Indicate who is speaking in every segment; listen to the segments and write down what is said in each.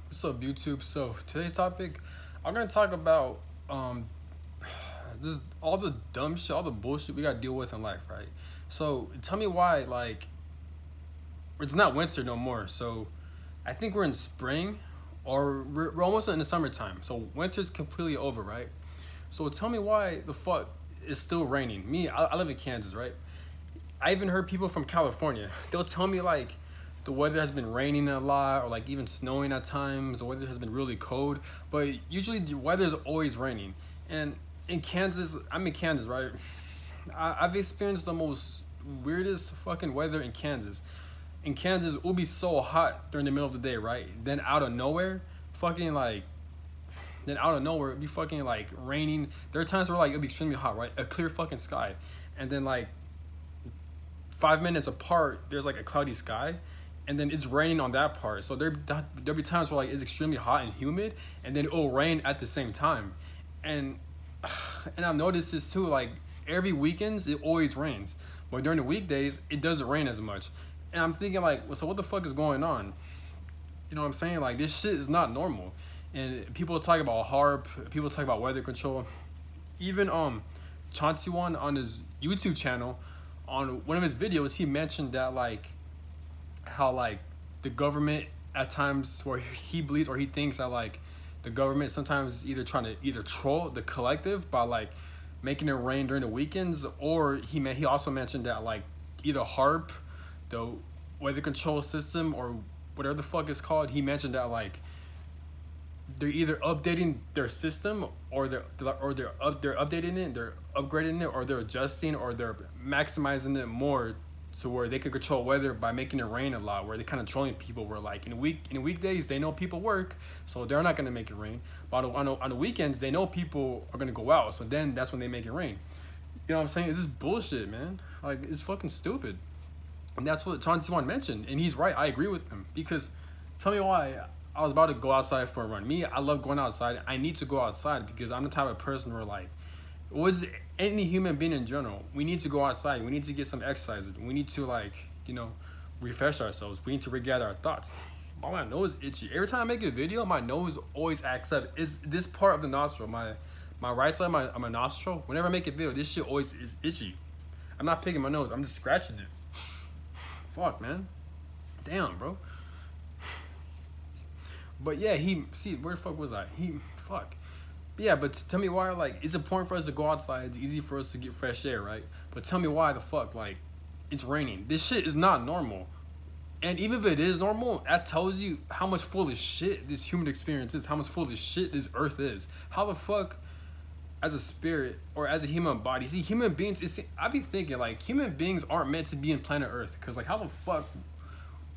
Speaker 1: What's up, YouTube? So today's topic, I'm gonna talk about just all the dumb shit, all the bullshit we gotta deal with in life, right? So tell me why, like, it's not winter no more. So I think we're in spring, or we're almost in the summertime. So winter's completely over, right? So tell me why the fuck it's still raining. I live in Kansas, right? I even heard people from California. They'll tell me like the weather has been raining a lot or like even snowing at times. The weather has been really cold, but usually the weather is always raining. And in Kansas, I'm in Kansas, right? I've experienced the most weirdest fucking weather in Kansas. In Kansas, it will be so hot during the middle of the day, right? Then out of nowhere, fucking like then out of nowhere it'd be fucking like raining. There are times where like it'll be extremely hot, right? A clear fucking sky. And then like 5 minutes apart, there's like a cloudy sky, and then it's raining on that part. So there'll be times where like it's extremely hot and humid, and then it'll rain at the same time, and and I've noticed this too. Like every weekends, it always rains, but during the weekdays, it doesn't rain as much. And I'm thinking like, well, so what the fuck is going on? You know what I'm saying? Like this shit is not normal. And people talk about HARP, people talk about weather control. Even Chauncey One on his YouTube channel, on one of his videos, he mentioned that like how like the government at times where he believes or he thinks that like the government sometimes either trying to either troll the collective by like making it rain during the weekends, or he also mentioned that like either HARP, the weather control system, or whatever the fuck it's called, he mentioned that like they're either updating their system, or they're updating it, they're upgrading it, or they're adjusting, or they're maximizing it more to where they can control weather by making it rain a lot, where they kind of trolling people where like in weekdays they know people work, so they're not going to make it rain, but on the weekends they know people are going to go out, so then that's when they make it rain. You know what I'm saying? It's just bullshit, man. Like it's fucking stupid. And that's what Chauncey One mentioned, and he's right. I agree with him, because tell me why. I was about to go outside for a run. I love going outside. I need to go outside because I'm the type of person where like, what's any human being in general, we need to go outside. We need to get some exercise. We need to like, refresh ourselves. We need to regather our thoughts. My nose itchy. Every time I make a video, my nose always acts up. It's this part of the nostril, my right side of my nostril. Whenever I make a video, this shit always is itchy. I'm not picking my nose. I'm just scratching it. Fuck, man. Damn, bro. But yeah, where the fuck was I? Fuck. But yeah, but tell me why, like, it's important for us to go outside. It's easy for us to get fresh air, right? But tell me why the fuck, like, it's raining. This shit is not normal. And even if it is normal, that tells you how much full of shit this human experience is, how much full of shit this earth is. How the fuck, as a spirit or as a human body, see, human beings, I be thinking, like, human beings aren't meant to be in planet Earth. Because, like, how the fuck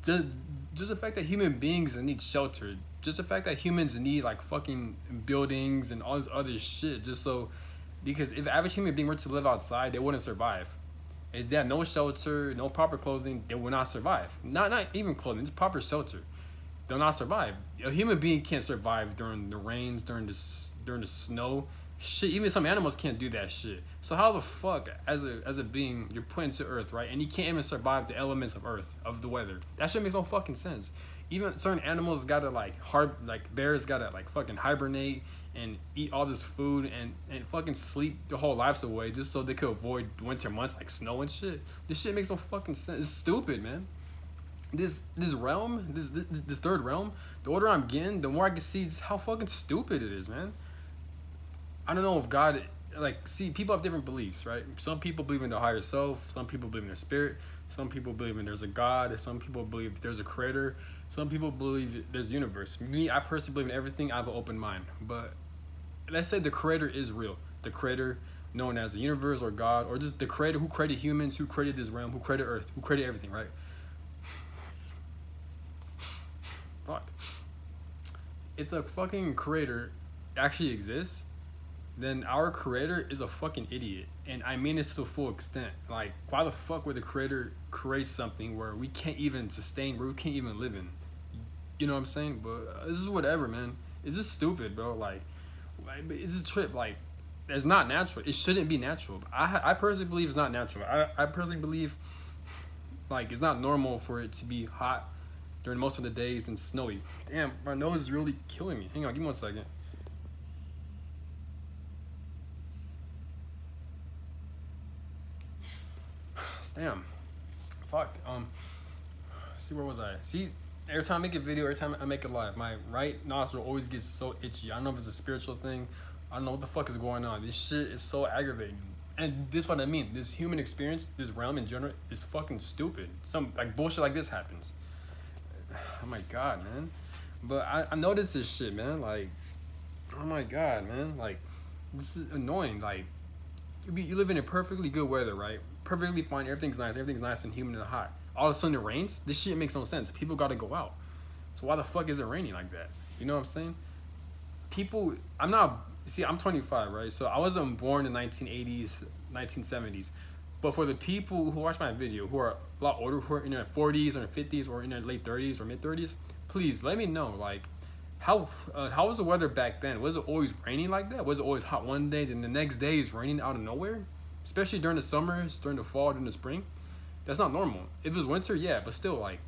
Speaker 1: just the fact that human beings need shelter, just the fact that humans need like fucking buildings and all this other shit, just so, because if average human being were to live outside, they wouldn't survive. If they had no shelter, no proper clothing, they would not survive. Not even clothing, just proper shelter. They'll not survive. A human being can't survive during the rains, during the snow. Shit, even some animals can't do that shit. So how the fuck, as a being, you're put into Earth, right? And you can't even survive the elements of Earth, of the weather. That shit makes no fucking sense. Even certain animals gotta like like bears gotta like fucking hibernate and eat all this food and fucking sleep their whole lives away just so they could avoid winter months like snow and shit. This shit makes no fucking sense. It's stupid, man. This realm, this third realm, the older I'm getting, the more I can see just how fucking stupid it is, man. I don't know if God, like, see, people have different beliefs, right? Some people believe in the higher self. Some people believe in the spirit. Some people believe in there's a God. Some people believe there's a creator. Some people believe there's a universe. Me, I personally believe in everything. I have an open mind. But let's say the creator is real. The creator, known as the universe or God, or just the creator who created humans, who created this realm, who created Earth, who created everything, right? Fuck. If the fucking creator actually exists, then our creator is a fucking idiot. And I mean this to a full extent. Like, why the fuck would the creator create something where we can't even sustain, where we can't even live in? You know what I'm saying? But this is whatever, man. It's just stupid, bro. Like it's just a trip. Like, it's not natural. It shouldn't be natural. I personally believe it's not natural. I personally believe, like, it's not normal for it to be hot during most of the days and snowy. Damn, my nose is really killing me. Hang on, give me 1 second. Damn. Fuck. See, where was I? See, every time I make a video, every time I make a live, my right nostril always gets so itchy. I don't know if it's a spiritual thing. I don't know what the fuck is going on. This shit is so aggravating. And this is what I mean. This human experience, this realm in general, is fucking stupid. Some like bullshit like this happens. Oh my god, man. But I noticed this shit, man. Like, oh my god, man. Like, this is annoying. Like, you live in a perfectly good weather, right? Perfectly fine. Everything's nice and humid and hot. All of a sudden it rains. This shit makes no sense. People got to go out. So why the fuck is it raining like that? You know what I'm saying? People, I'm not. See, I'm 25, right? So I wasn't born in 1980s, 1970s. But for the people who watch my video, who are a lot older, who are in their 40s or 50s or in their late 30s or mid 30s, please let me know. Like, how was the weather back then? Was it always raining like that? Was it always hot one day, then the next day is raining out of nowhere? Especially during the summers, during the fall, during the spring. That's not normal. If it was winter, yeah, but still, like,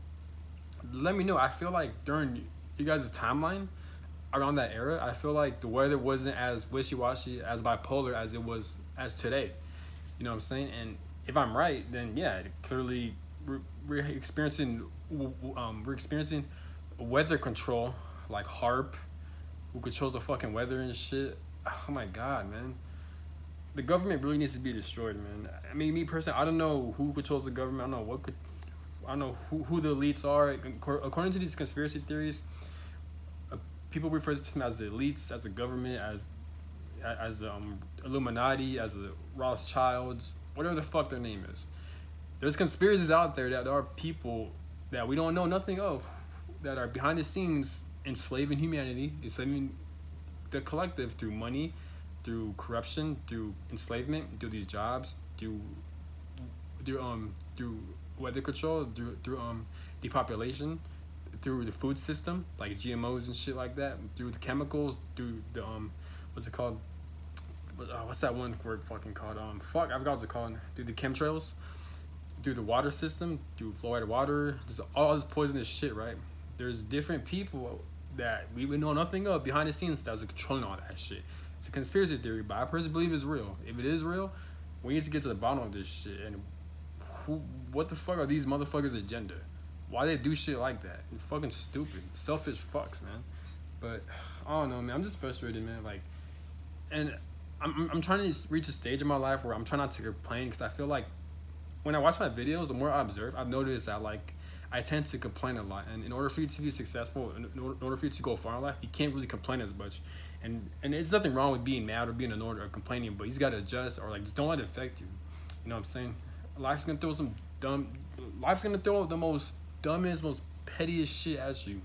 Speaker 1: let me know. I feel like during you guys' timeline, around that era, I feel like the weather wasn't as wishy-washy, as bipolar as it was as today. You know what I'm saying? And if I'm right, then yeah, clearly we're experiencing weather control, like HARP, who controls the fucking weather and shit. Oh my god, man. The government really needs to be destroyed, man. I mean, me personally, I don't know who controls the government. I don't know who the elites are. According to these conspiracy theories, people refer to them as the elites, as the government, as the Illuminati, as the Rothschilds, whatever the fuck their name is. There's conspiracies out there that there are people that we don't know nothing of, that are behind the scenes enslaving humanity, enslaving the collective through money, through corruption, through enslavement, through these jobs, through weather control, through depopulation, through the food system, like GMOs and shit like that, through the chemicals, through the what's it called? What's that one word fucking called? Fuck, I forgot what it's called. Through the chemtrails, through the water system, through fluoride water, just all this poisonous shit, right? There's different people that we would know nothing of behind the scenes that's controlling all that shit. It's a conspiracy theory, but I personally believe it's real. If it is real, we need to get to the bottom of this shit. And what the fuck are these motherfuckers' agenda? Why they do shit like that? It's fucking stupid. Selfish fucks, man. But I don't know, man. I'm just frustrated, man. Like, and I'm trying to reach a stage in my life where I'm trying not to complain, because I feel like when I watch my videos, the more I observe, I've noticed that, like, I tend to complain a lot. And in order for you to be successful, in order for you to go far in life, you can't really complain as much. And it's nothing wrong with being mad or being annoyed or complaining, but you just gotta adjust, or like just don't let it affect you. You know what I'm saying? Life's gonna throw the most dumbest, most pettiest shit at you.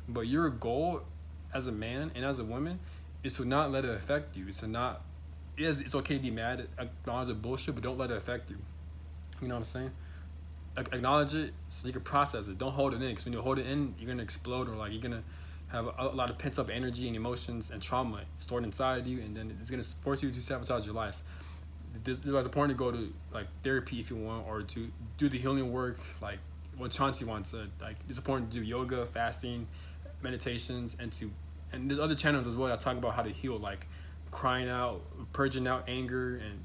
Speaker 1: But your goal as a man and as a woman is to not let it affect you. It's okay to be mad, acknowledge the bullshit, but don't let it affect you. You know what I'm saying? Acknowledge it so you can process it. Don't hold it in, because when you hold it in, you're gonna explode, or like you're gonna have a lot of pent up energy and emotions and trauma stored inside you, and then it's gonna force you to sabotage your life. There's a point to go to like therapy if you want, or to do the healing work, like what Chauncey once said. Like, it's important to do yoga, fasting, meditations, and there's other channels as well that talk about how to heal, like crying out, purging out anger, and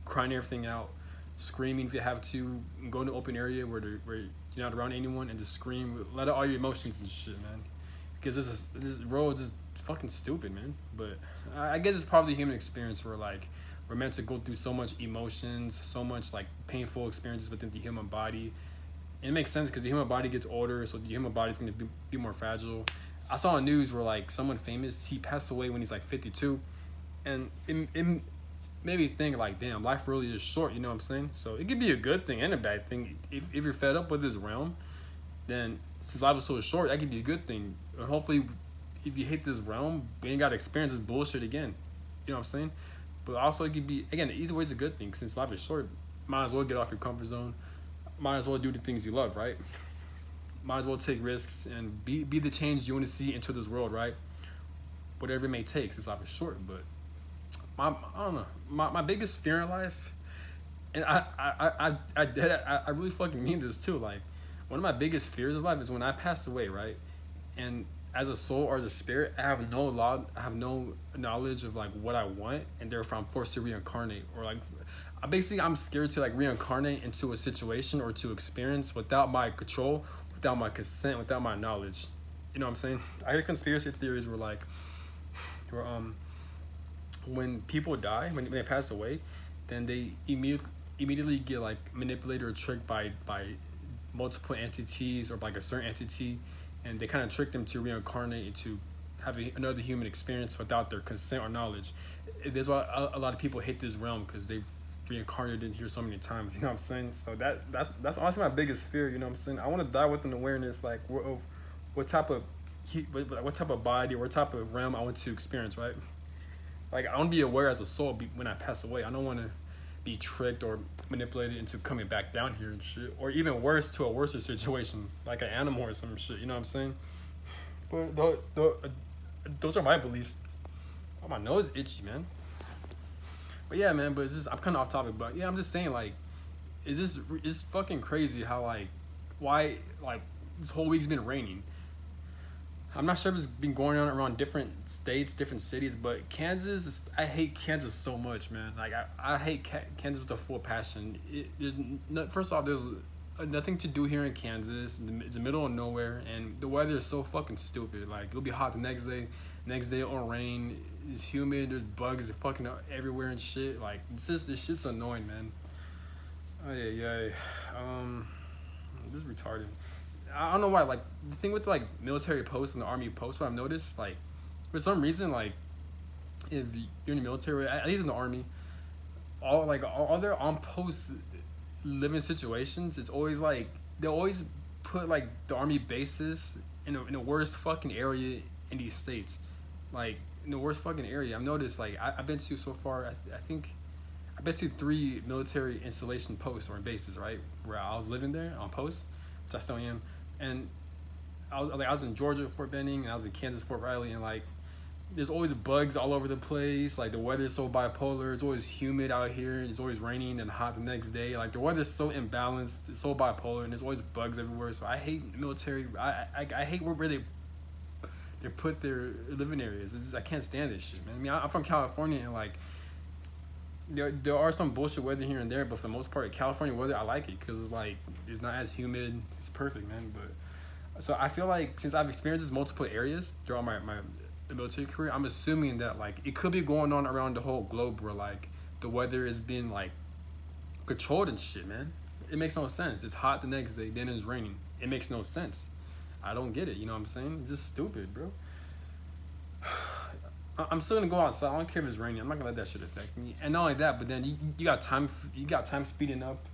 Speaker 1: crying everything out, screaming if you have to, go to an open area where you're not around anyone and just scream, let out all your emotions and shit, man. Because this road is fucking stupid, man. But I guess it's probably a human experience where, like, we're meant to go through so much emotions, so much like painful experiences within the human body. And it makes sense because the human body gets older, so the human body's gonna be more fragile. I saw on news where, like, someone famous, he passed away when he's like 52, and it made me think, like, damn, life really is short. You know what I'm saying? So it could be a good thing and a bad thing. If you're fed up with this realm, then since life is so short, that could be a good thing. And hopefully, if you hate this realm, we ain't gotta experience this bullshit again. You know what I'm saying? But also, it could be, again, either way is a good thing. Since life is short, might as well get off your comfort zone. Might as well do the things you love, right? Might as well take risks and be the change you want to see into this world, right? Whatever it may take, since life is short. But I don't know. My biggest fear in life, and I really fucking mean this too. Like, one of my biggest fears of life is when I passed away, right? And as a soul or as a spirit, I have no knowledge of like what I want, and therefore I'm forced to reincarnate, or like, I'm scared to like reincarnate into a situation or to experience without my control, without my consent, without my knowledge. You know what I'm saying? I hear conspiracy theories where when people die, when they pass away, then they immediately get like manipulated or tricked by multiple entities or like a certain entity, and they kind of trick them to reincarnate into having another human experience without their consent or knowledge. There's why a lot of people hate this realm, because they've reincarnated here so many times. You know what I'm saying? So that's honestly my biggest fear. You know what I'm saying? I want to die with an awareness like what type of what type of body, what type of realm I want to experience, right? Like, I want to be aware as a soul when I pass away. I don't want to be tricked or manipulated into coming back down here and shit, or even worse, to a worse situation, like an animal or some shit. You know what I'm saying? But those are my beliefs. Oh, my nose is itchy, man. But yeah, man. But it's just, I'm kind of off topic. But yeah, I'm just saying, like, it's fucking crazy how like why like this whole week's been raining. I'm not sure if it's been going on around different states, different cities, but Kansas, I hate Kansas so much, man. Like, I hate Kansas with a full passion. First off, there's nothing to do here in Kansas. It's the middle of nowhere, and the weather is so fucking stupid. Like, it'll be hot the next day it'll rain. It's humid, there's bugs fucking everywhere and shit. Like, this shit's annoying, man. Oh, yeah. This is retarded. I don't know why, like, the thing with, like, military posts and the army posts, what I've noticed, like, for some reason, like, if you're in the military, at least in the army, all their on-post living situations, it's always, like, they always put, like, the army bases in the worst fucking area in these states. Like, in the worst fucking area. I've noticed, like, I've been to so far, I think, I've been to 3 military installation posts or bases, right, where I was living there on post, which I still am. And I was in Georgia, Fort Benning, and I was in Kansas, Fort Riley, and like, there's always bugs all over the place. Like, the weather is so bipolar. It's always humid out here. It's always raining and hot the next day. Like, the weather's so imbalanced. It's so bipolar, and there's always bugs everywhere. So I hate military. I hate where they put their living areas. I can't stand this shit, man. I mean, I'm from California, and like, there are some bullshit weather here and there, but for the most part, California weather, I like it because it's like, it's not as humid. It's perfect, man. But so I feel like since I've experienced this multiple areas throughout my military career, I'm assuming that like it could be going on around the whole globe where like the weather has been like controlled and shit, man. It makes no sense. It's hot the next day, then it's raining. It makes no sense. I don't get it. You know what I'm saying? It's just stupid, bro. I'm still gonna go outside. I don't care if it's raining. I'm not gonna let that shit affect me. And not only that, but then you got time speeding up.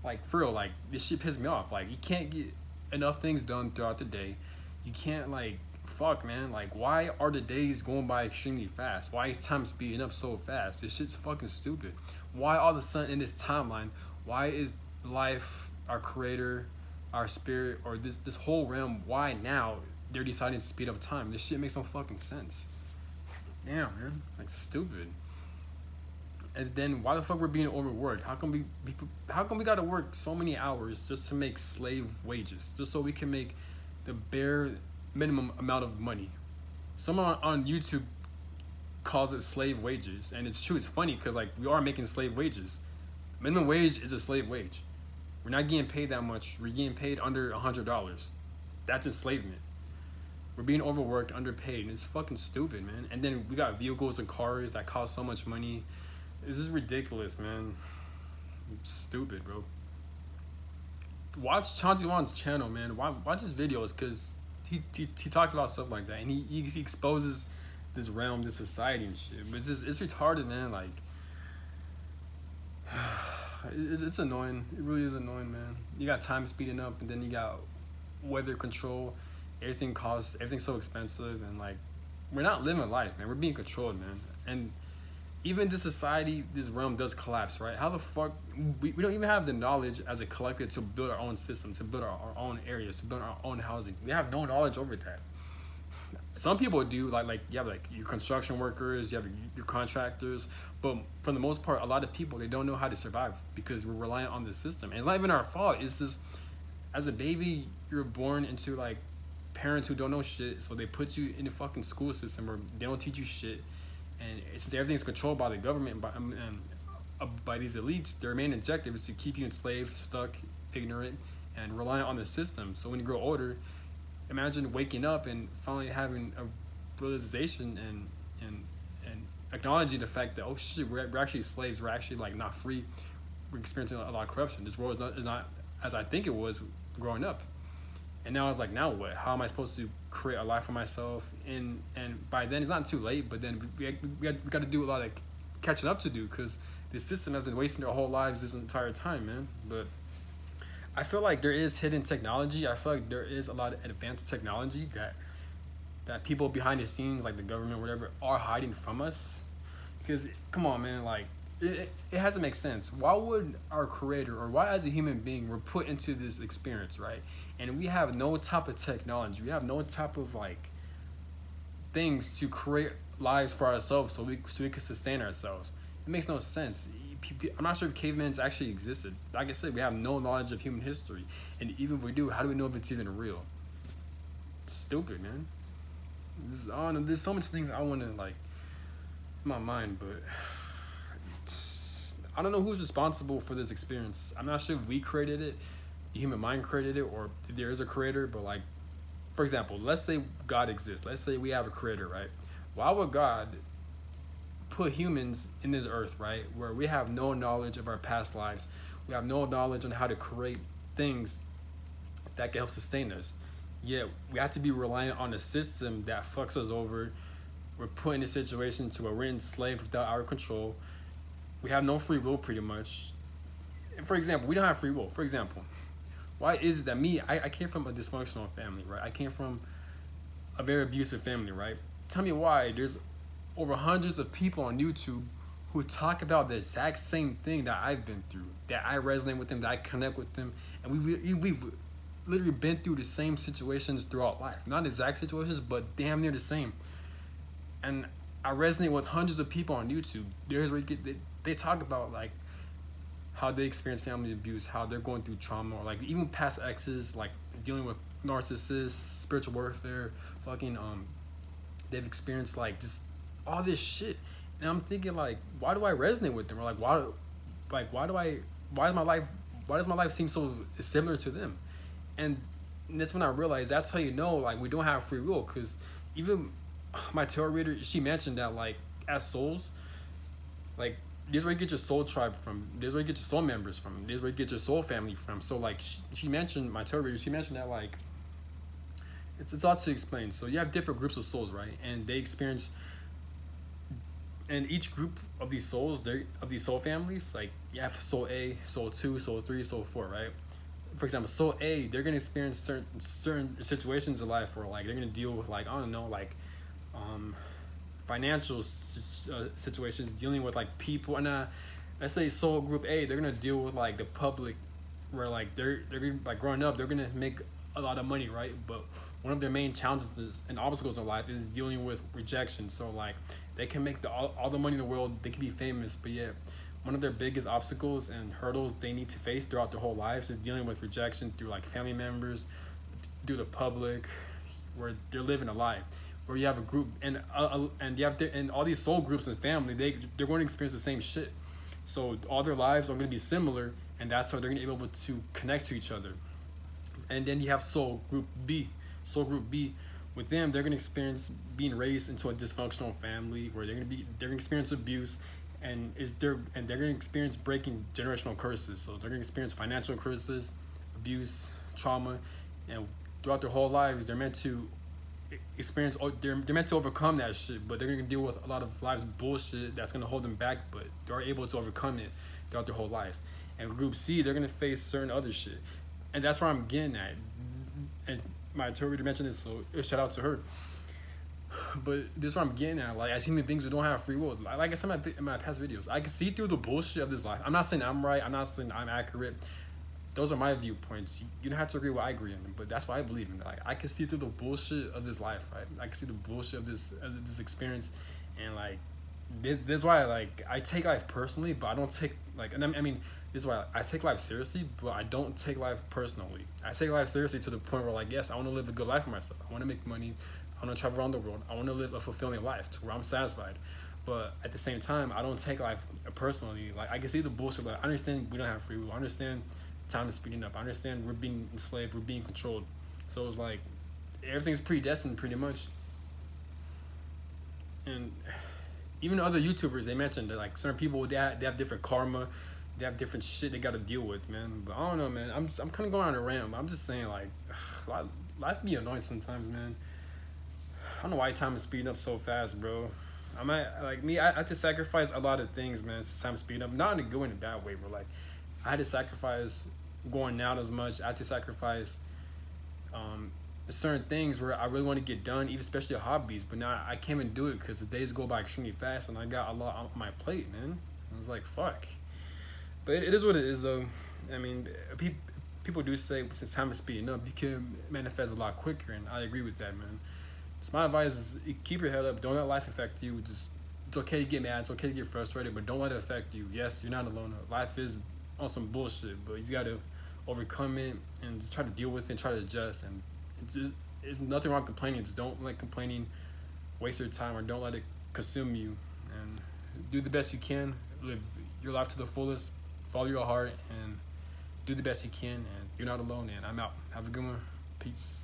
Speaker 1: Like, for real, like, this shit pisses me off. Like, you can't get enough things done throughout the day. You can't, like, fuck, man. Like, why are the days going by extremely fast? Why is time speeding up so fast? This shit's fucking stupid. Why all of a sudden in this timeline, why is life, our creator, our spirit, or this whole realm, why now they're deciding to speed up time? This shit makes no fucking sense. Damn, man. Like, stupid. And then why the fuck we're being overworked? How come we gotta work so many hours just to make slave wages, just so we can make the bare minimum amount of money? Someone on YouTube calls it slave wages, and it's true. It's funny because like, we are making slave wages. Minimum wage is a slave wage. We're not getting paid that much. We're getting paid under $100. That's enslavement. We're being overworked, underpaid, and it's fucking stupid, man. And then we got vehicles and cars that cost so much money. This is ridiculous, man. It's stupid, bro. Watch Chauncey Wan's channel, man. Watch his videos, because he talks about stuff like that, and he exposes this realm, this society and shit. But it's retarded, man. Like, it's annoying. It really is annoying, man. You got time speeding up, and then you got weather control. Everything's so expensive, and like, we're not living life, man. We're being controlled, man. And even this society, this realm does collapse, right? How the fuck we don't even have the knowledge as a collective to build our own system, to build our own areas, to build our own housing. We have no knowledge over that. Some people do, like you have like your construction workers, you have your contractors, but for the most part, a lot of people, they don't know how to survive because we're reliant on the system. And it's not even our fault. It's just As a baby, you're born into like parents who don't know shit, so they put you in the fucking school system where they don't teach you shit, and since everything's controlled by the government, by these elites, their main objective is to keep you enslaved, stuck, ignorant, and reliant on the system. So when you grow older, imagine waking up and finally having a realization and acknowledging the fact that, oh shit, we're actually slaves. We're actually like not free. We're experiencing a lot of corruption. This world is not as I think it was growing up. And now I was like, now what? How am I supposed to create a life for myself? And by then it's not too late. But then we got to do a lot of catching up to do, because the system has been wasting their whole lives this entire time, man. But I feel like there is hidden technology. I feel like there is a lot of advanced technology that people behind the scenes, like the government, whatever, are hiding from us. Because come on, man, like it has to make sense. Why would our creator, or why as a human being, we're put into this experience, right? And we have no type of technology. We have no type of like things to create lives for ourselves, so we can sustain ourselves. It makes no sense. I'm not sure if cavemen's actually existed. Like I said, we have no knowledge of human history, and even if we do, how do we know if it's even real? It's stupid, man. I don't know. There's so much things I want to like in my mind, but I don't know who's responsible for this experience. I'm not sure if we created it, the human mind created it, or if there is a creator. But like, for example, let's say God exists. Let's say we have a creator, right? Why would God put humans in this earth, right, where we have no knowledge of our past lives? We have no knowledge on how to create things that can help sustain us. Yet we have to be reliant on a system that fucks us over. We're put in a situation to where we're enslaved without our control. We have no free will, pretty much. And for example, we don't have free will. For example, why is it that I came from a dysfunctional family, right? I came from a very abusive family, right? Tell me why there's over hundreds of people on YouTube who talk about the exact same thing that I've been through, that I resonate with them, that I connect with them, and we've literally been through the same situations throughout life. Not exact situations, but damn near the same. And I resonate with hundreds of people on YouTube. There's where they talk about like how they experience family abuse, how they're going through trauma, or like even past exes, like dealing with narcissists, spiritual warfare, fucking they've experienced like just all this shit. And I'm thinking like, why do I resonate with them? Or like why does my life seem so similar to them? And that's when I realized that's how you know like we don't have free will, because even my tarot reader, she mentioned that like as souls, like this is where you get your soul tribe from, this is where you get your soul members from, this is where you get your soul family from. So like she mentioned, my tarot reader, she mentioned that like it's hard to explain. So you have different groups of souls, right? And they experience, and each group of these souls, of these soul families, like you have soul A, soul 2, soul 3, soul 4, right? For example, soul A, they're gonna experience certain situations in life where like they're gonna deal with like, I don't know, like financial situations, dealing with like people. And let's say soul group A, they're gonna deal with like the public, where like they're gonna, like growing up, they're gonna make a lot of money, right? But one of their main challenges and obstacles in life is dealing with rejection. So like they can make all the money in the world, they can be famous, but yet one of their biggest obstacles and hurdles they need to face throughout their whole lives is dealing with rejection through like family members, through the public, where they're living a life. Where you have a group, and you have and all these soul groups and family, they're going to experience the same shit. So all their lives are going to be similar, and that's how they're going to be able to connect to each other. And then you have soul group B. Soul group B, with them, they're going to experience being raised into a dysfunctional family where they're going to experience abuse, and they're going to experience breaking generational curses. So they're going to experience financial curses, abuse, trauma, and throughout their whole lives, they're meant to experience, they're meant to overcome that shit, but they're gonna deal with a lot of life's bullshit that's gonna hold them back, but they're able to overcome it throughout their whole lives. And group C, they're gonna face certain other shit, and that's where I'm getting at. And my interpreter mentioned this, so shout out to her. But this is what I'm getting at. Like, as human beings, we don't have free will. Like I said in my past videos, I can see through the bullshit of this life. I'm not saying I'm right, I'm not saying I'm accurate. Those are my viewpoints. You don't have to agree with what I agree in, but that's what I believe in. Like, I can see through the bullshit of this life, right? I can see the bullshit of this experience, and like, this is why like I take life personally, but I don't take like, and I mean, this is why I take life seriously, but I don't take life personally. I take life seriously to the point where, like, yes, I want to live a good life for myself. I want to make money. I want to travel around the world. I want to live a fulfilling life to where I'm satisfied. But at the same time, I don't take life personally. Like, I can see the bullshit, but I understand we don't have free will. I understand time is speeding up. I understand we're being enslaved. We're being controlled. So it's like everything's predestined pretty much. And even other YouTubers, they mentioned that like certain people, they have different karma, they have different shit they got to deal with, man. But I don't know, man. I'm kind of going on a rant, but I'm just saying, like, life be annoying sometimes, man. I don't know why time is speeding up so fast, bro. I might, like me, I had to sacrifice a lot of things, man, since time speeding up. Not in a good and a bad way, but like I had to sacrifice going out as much. I had to sacrifice certain things where I really want to get done, even especially hobbies. But now I can't even do it because the days go by extremely fast, and I got a lot on my plate, man. I was like, fuck. But it is what it is, though. I mean, people do say since time is speeding up, you can manifest a lot quicker, and I agree with that, man. So my advice is keep your head up. Don't let life affect you. Just it's okay to get mad. It's okay to get frustrated, but don't let it affect you. Yes, you're not alone. Life is on some bullshit, but you got to overcome it and just try to deal with it and try to adjust. And there's nothing wrong with complaining. Just don't let complaining waste your time, or don't let it consume you. And do the best you can. Live your life to the fullest. Follow your heart and do the best you can. And you're not alone. And I'm out. Have a good one. Peace.